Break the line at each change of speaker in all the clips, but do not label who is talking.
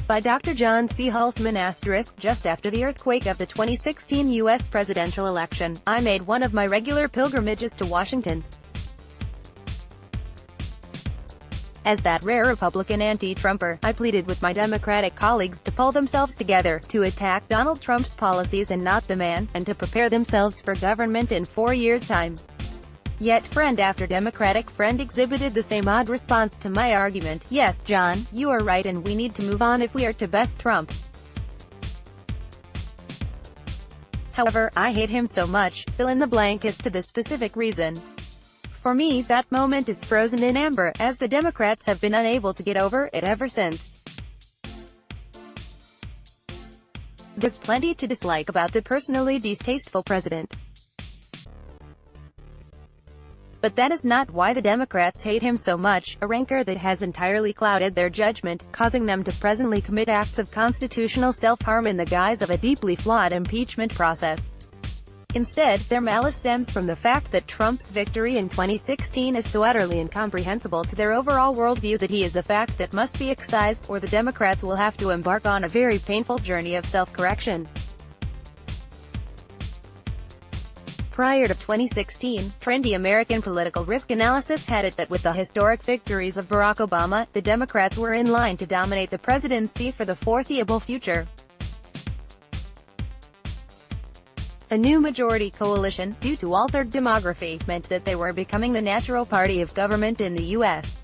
by Dr. John C. Hulsman *. Just after the earthquake of the 2016 U.S. presidential election, I made one of my regular pilgrimages to Washington. As that rare Republican anti-Trumper, I pleaded with my Democratic colleagues to pull themselves together, to attack Donald Trump's policies and not the man, and to prepare themselves for government in 4 years' time. Yet friend after Democratic friend exhibited the same odd response to my argument. Yes, John, you are right, and we need to move on if we are to best Trump. However, I hate him so much, fill in the blank as to the specific reason. For me, that moment is frozen in amber, as the Democrats have been unable to get over it ever since. There's plenty to dislike about the personally distasteful president. But that is not why the Democrats hate him so much, a rancor that has entirely clouded their judgment, causing them to presently commit acts of constitutional self-harm in the guise of a deeply flawed impeachment process. Instead, their malice stems from the fact that Trump's victory in 2016 is so utterly incomprehensible to their overall worldview that he is a fact that must be excised, or the Democrats will have to embark on a very painful journey of self-correction. Prior to 2016, trendy American political risk analysis had it that with the historic victories of Barack Obama, the Democrats were in line to dominate the presidency for the foreseeable future. A new majority coalition, due to altered demography, meant that they were becoming the natural party of government in the U.S.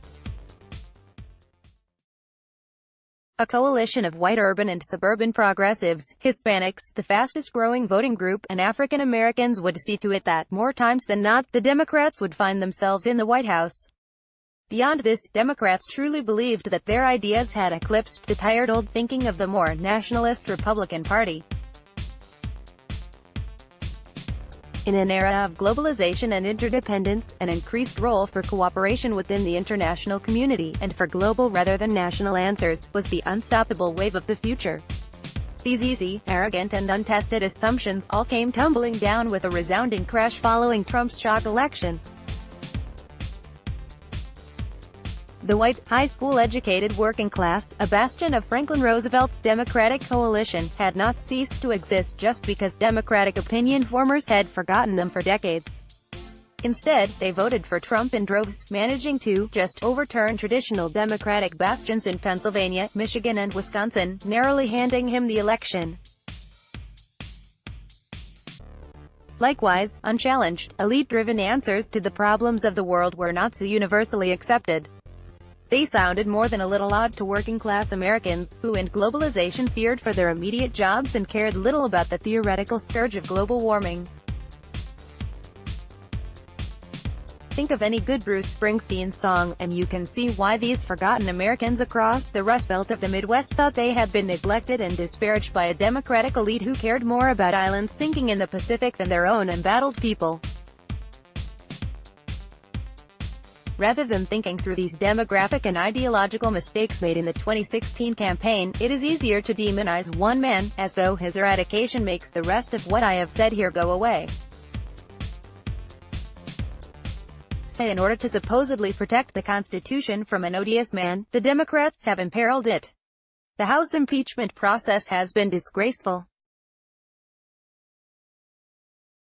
A coalition of white urban and suburban progressives, Hispanics, the fastest-growing voting group, and African Americans would see to it that, more times than not, the Democrats would find themselves in the White House. Beyond this, Democrats truly believed that their ideas had eclipsed the tired old thinking of the more nationalist Republican Party. In an era of globalization and interdependence, an increased role for cooperation within the international community, and for global rather than national answers, was the unstoppable wave of the future. These easy, arrogant and untested assumptions all came tumbling down with a resounding crash following Trump's shock election. The white, high school-educated working class, a bastion of Franklin Roosevelt's Democratic coalition, had not ceased to exist just because Democratic opinion formers had forgotten them for decades. Instead, they voted for Trump in droves, managing to just overturn traditional Democratic bastions in Pennsylvania, Michigan and Wisconsin, narrowly handing him the election. Likewise, unchallenged, elite-driven answers to the problems of the world were not so universally accepted. They sounded more than a little odd to working-class Americans, who in globalization feared for their immediate jobs and cared little about the theoretical scourge of global warming. Think of any good Bruce Springsteen song, and you can see why these forgotten Americans across the Rust Belt of the Midwest thought they had been neglected and disparaged by a Democratic elite who cared more about islands sinking in the Pacific than their own embattled people. Rather than thinking through these demographic and ideological mistakes made in the 2016 campaign, it is easier to demonize one man, as though his eradication makes the rest of what I have said here go away. Say in order to supposedly protect the Constitution from an odious man, the Democrats have imperiled it. The House impeachment process has been disgraceful.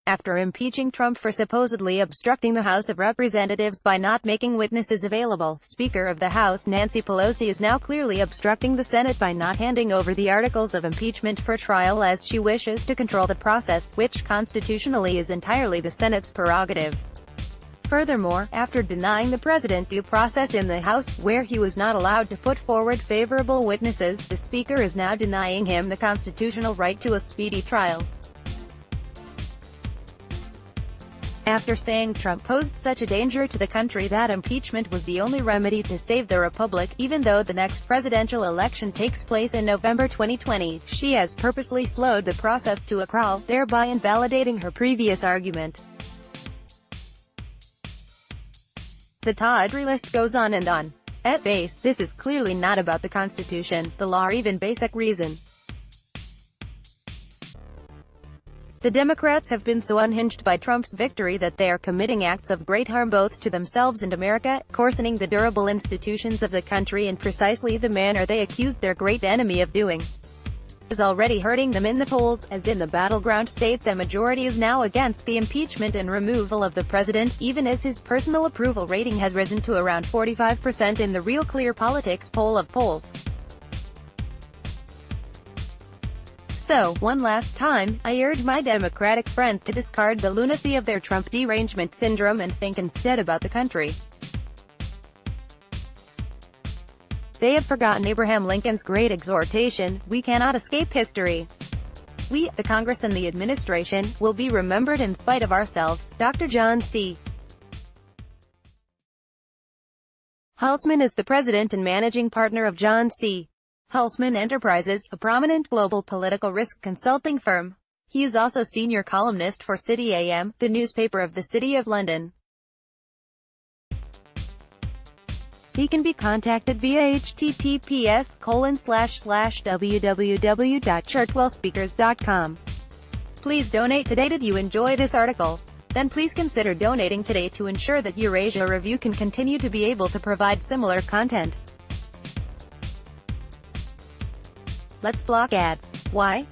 After impeaching Trump for supposedly obstructing the House of Representatives by not making witnesses available, Speaker of the House Nancy Pelosi is now clearly obstructing the Senate by not handing over the articles of impeachment for trial, as she wishes to control the process, which constitutionally is entirely the Senate's prerogative. Furthermore, after denying the president due process in the House, where he was not allowed to put forward favorable witnesses, the Speaker is now denying him the constitutional right to a speedy trial. After saying Trump posed such a danger to the country that impeachment was the only remedy to save the republic, even though the next presidential election takes place in November 2020, she has purposely slowed the process to a crawl, thereby invalidating her previous argument. The tawdry list goes on and on. At base, this is clearly not about the Constitution, the law or even basic reason. The Democrats have been so unhinged by Trump's victory that they are committing acts of great harm both to themselves and America, coarsening the durable institutions of the country in precisely the manner they accuse their great enemy of doing. Is already hurting them in the polls, as in the battleground states a majority is now against the impeachment and removal of the president, even as his personal approval rating has risen to around 45% in the Real Clear Politics poll of polls. So, one last time, I urge my Democratic friends to discard the lunacy of their Trump derangement syndrome and think instead about the country. They have forgotten Abraham Lincoln's great exhortation, "We cannot escape history. We, the Congress and the administration, will be remembered in spite of ourselves." Dr. John C. Hulsman is the president and managing partner of John C. Hulsman Enterprises, a prominent global political risk consulting firm. He is also senior columnist for City AM, the newspaper of the City of London. He can be contacted via https://www.chartwellspeakers.com. Please donate today. Did you enjoy this article? Then please consider donating today to ensure that Eurasia Review can continue to be able to provide similar content. Let's block ads. Why?